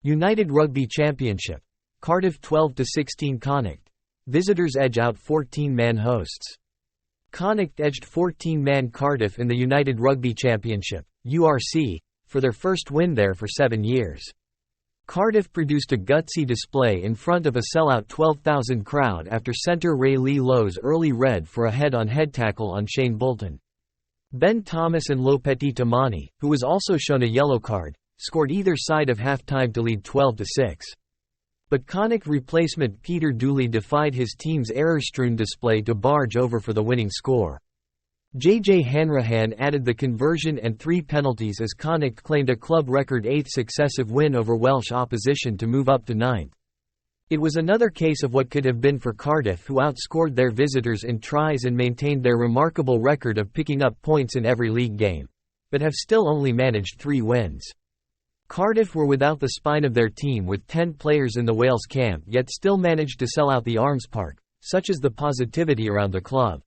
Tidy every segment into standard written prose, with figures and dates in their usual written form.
United Rugby Championship. Cardiff 12-16 Connacht. Visitors edge out 14-man hosts. Connacht edged 14-man Cardiff in the United Rugby Championship (URC) for their first win there for 7 years. Cardiff produced a gutsy display in front of a sellout 12,000 crowd after centre Ray Lee Lowe's early red for a head-on-head tackle on Shane Bolton. Ben Thomas and Lopetti Tamani, who was also shown a yellow card, scored either side of half-time to lead 12-6. But Connacht replacement Peter Dooley defied his team's error-strewn display to barge over for the winning score. JJ Hanrahan added the conversion and 3 penalties as Connacht claimed a club record 8th successive win over Welsh opposition to move up to 9th. It was another case of what could have been for Cardiff, who outscored their visitors in tries and maintained their remarkable record of picking up points in every league game, but have still only managed 3 wins. Cardiff were without the spine of their team with 10 players in the Wales camp, yet still managed to sell out the Arms Park, such is the positivity around the club.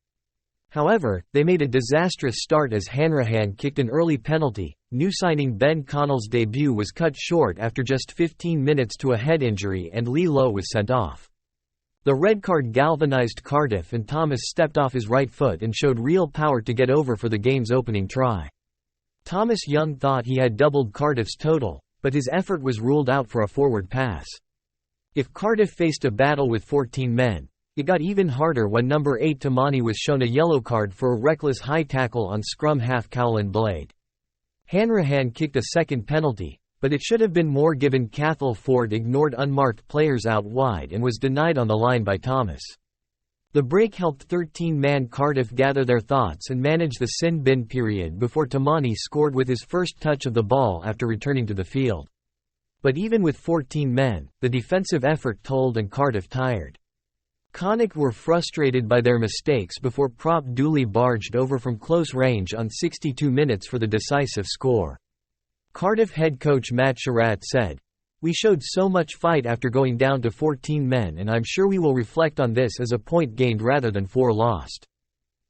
However, they made a disastrous start as Hanrahan kicked an early penalty. New signing Ben Connell's debut was cut short after just 15 minutes to a head injury and Lee Lowe was sent off. The red card galvanised Cardiff and Thomas stepped off his right foot and showed real power to get over for the game's opening try. Thomas Young thought he had doubled Cardiff's total, but his effort was ruled out for a forward pass. If Cardiff faced a battle with 14 men, it got even harder when number 8 Tamani was shown a yellow card for a reckless high tackle on scrum half Cowlin Blade. Hanrahan kicked a second penalty, but it should have been more given Cathal Ford ignored unmarked players out wide and was denied on the line by Thomas. The break helped 13-man Cardiff gather their thoughts and manage the sin bin period before Tamani scored with his first touch of the ball after returning to the field. But even with 14 men, the defensive effort told and Cardiff tired. Connacht were frustrated by their mistakes before prop Dooley barged over from close range on 62 minutes for the decisive score. Cardiff head coach Matt Sherratt said, "We showed so much fight after going down to 14 men, and I'm sure we will reflect on this as a point gained rather than 4 lost.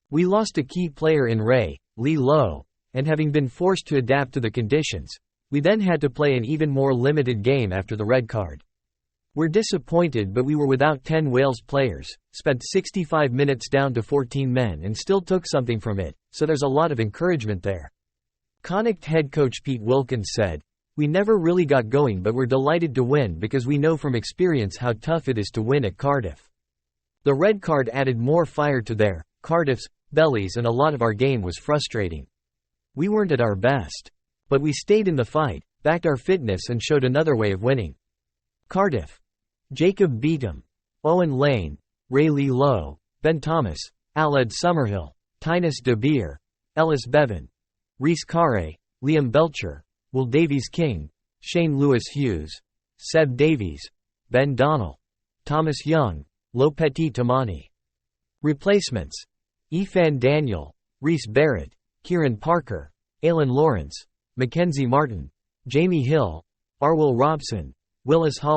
We lost a key player in Ray Lee Lowe, and having been forced to adapt to the conditions, we then had to play an even more limited game after the red card. We're disappointed, but we were without 10 Wales players, spent 65 minutes down to 14 men and still took something from it, so there's a lot of encouragement there." Connacht head coach Pete Wilkins said, "We never really got going, but we're delighted to win because we know from experience how tough it is to win at Cardiff. The red card added more fire to their, Cardiff's, bellies, and a lot of our game was frustrating. We weren't at our best. But we stayed in the fight, backed our fitness and showed another way of winning." Cardiff. Jacob Beetham, Owen Lane, Ray Lee Lowe, Ben Thomas, Aled Summerhill, Tynus de Beer, Ellis Bevan, Rhys Carre, Liam Belcher, Will Davies King, Shane Lewis Hughes, Seb Davies, Ben Donnell, Thomas Young, Lopetti Tamani. Replacements: Ifan Daniel, Rhys Barrett, Kieran Parker, Alan Lawrence, Mackenzie Martin, Jamie Hill, Arwell Robson, Willis Hall.